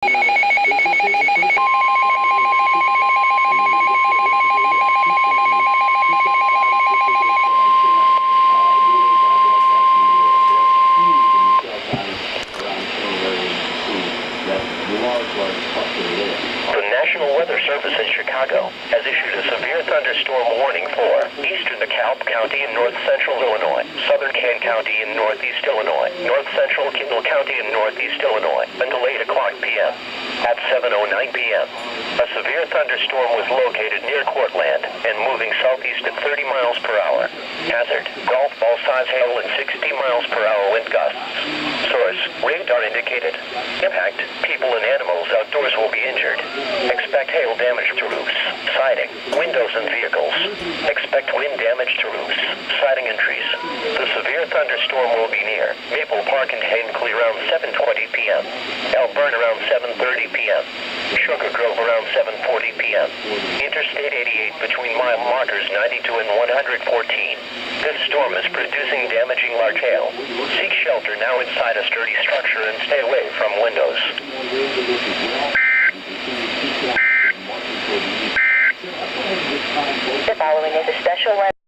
The National Weather Service in Chicago has issued a severe thunderstorm warning for eastern DeKalb County in north central Illinois, southern Kane County in northeast Illinois, north central Kendall County in northeast Illinois until 8 o'clock p.m. At 7:09 p.m., a severe thunderstorm was located near Cortland and moving southeast at 30 miles per hour. Hazard: golf ball size hail and 60 miles per hour wind gusts. Source: radar indicated. Impact: people and animals outdoors will be injured. Expect hail damage to roofs, siding, windows, and vehicles. Expect wind damage to roofs, siding, and trees. The severe thunderstorm will be near Maple Park and Hinckley around 7:20 p.m. Elburn around 7:30 p.m. Sugar Grove around 7:40 p.m. Interstate 88 between mile markers 92 and 114. This storm is producing damaging large hail. Seek shelter now inside a sturdy structure and stay away from windows.